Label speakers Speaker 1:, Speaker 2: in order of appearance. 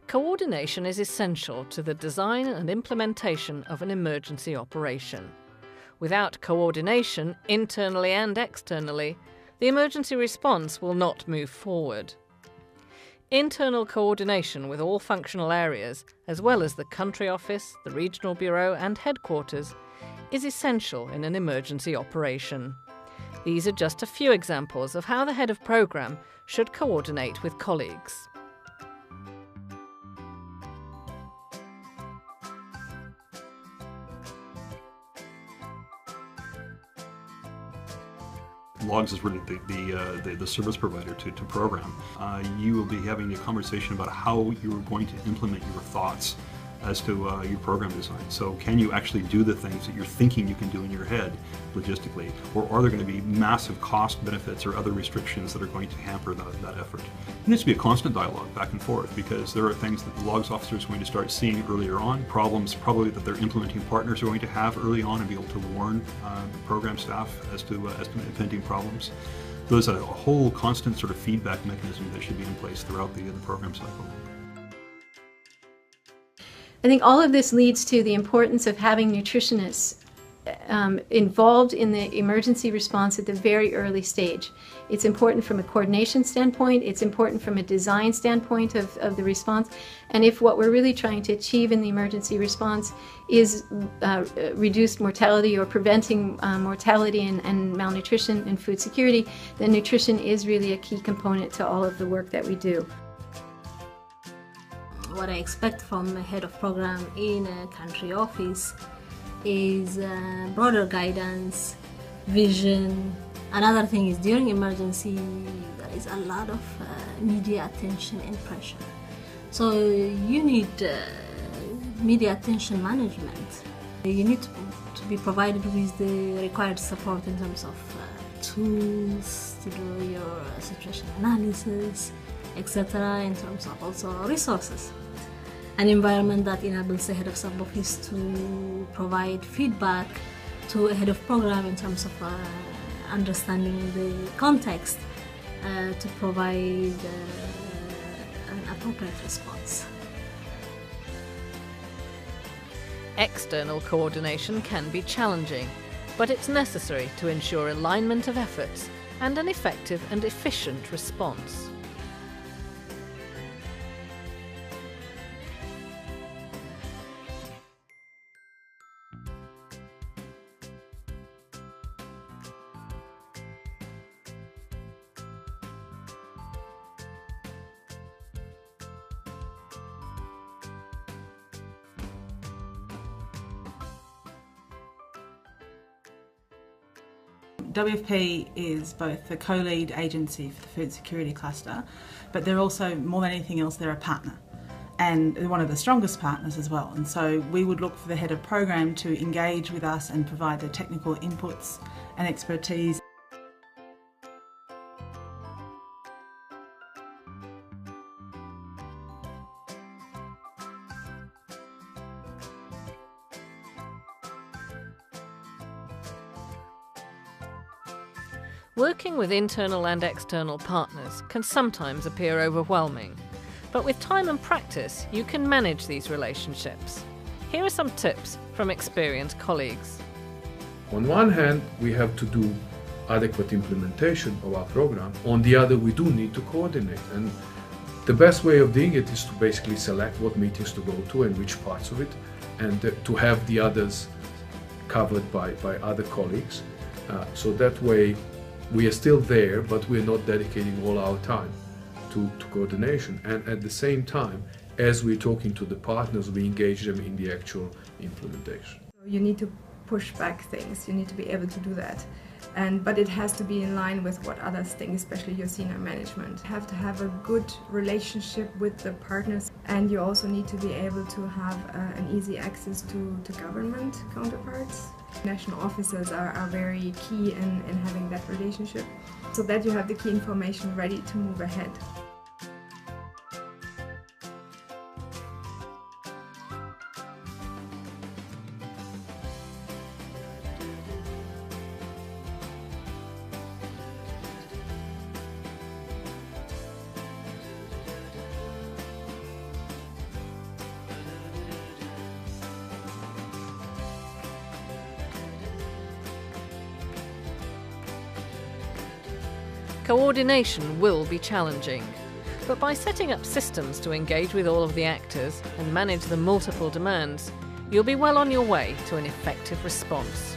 Speaker 1: Coordination is essential to the design and implementation of an emergency operation. Without coordination, internally and externally, the emergency response will not move forward. Internal coordination with all functional areas, as well as the country office, the regional bureau and headquarters, is essential in an emergency operation. These are just a few examples of how the head of programme should coordinate with colleagues.
Speaker 2: Logs is really the service provider to program. You will be having a conversation about how you're going to implement your thoughts as to your program design. So can you actually do the things that you're thinking you can do in your head logistically, or are there going to be massive cost benefits or other restrictions that are going to hamper that effort? It needs to be a constant dialogue back and forth, because there are things that the logs officer is going to start seeing earlier on, problems probably that their implementing partners are going to have early on and be able to warn the program staff as to impending problems. There's a whole constant sort of feedback mechanism that should be in place throughout the program cycle.
Speaker 3: I think all of this leads to the importance of having nutritionists involved in the emergency response at the very early stage. It's important from a coordination standpoint, it's important from a design standpoint of the response, and if what we're really trying to achieve in the emergency response is reduced mortality or preventing mortality and malnutrition and food security, then nutrition is really a key component to all of the work that we do.
Speaker 4: What I expect from a head of program in a country office is broader guidance, vision. Another thing is during emergency there is a lot of media attention and pressure. So you need media attention management. You need to be provided with the required support in terms of tools to do your situation analysis, etc., in terms of also resources. An environment that enables the head of sub-office to provide feedback to a head of program in terms of understanding the context to provide an appropriate response.
Speaker 1: External coordination can be challenging, but it's necessary to ensure alignment of efforts and an effective and efficient response.
Speaker 5: WFP is both the co-lead agency for the food security cluster, but they're also, more than anything else, they're a partner. And they're one of the strongest partners as well. And so we would look for the head of program to engage with us and provide the technical inputs and expertise.
Speaker 1: Working with internal and external partners can sometimes appear overwhelming, but with time and practice you can manage these relationships. Here are some tips from experienced colleagues.
Speaker 6: On one hand, we have to do adequate implementation of our program. On the other, we do need to coordinate, and the best way of doing it is to basically select what meetings to go to and which parts of it, and to have the others covered by other colleagues. So that way we are still there, but we're not dedicating all our time to coordination. And at the same time, as we're talking to the partners, we engage them in the actual implementation.
Speaker 7: You need to push back things, you need to be able to do that. But it has to be in line with what others think, especially your senior management. You have to have a good relationship with the partners, and you also need to be able to have an easy access to government counterparts. National officers are very key in having that relationship, so that you have the key information ready to move ahead.
Speaker 1: Coordination will be challenging, but by setting up systems to engage with all of the actors and manage the multiple demands, you'll be well on your way to an effective response.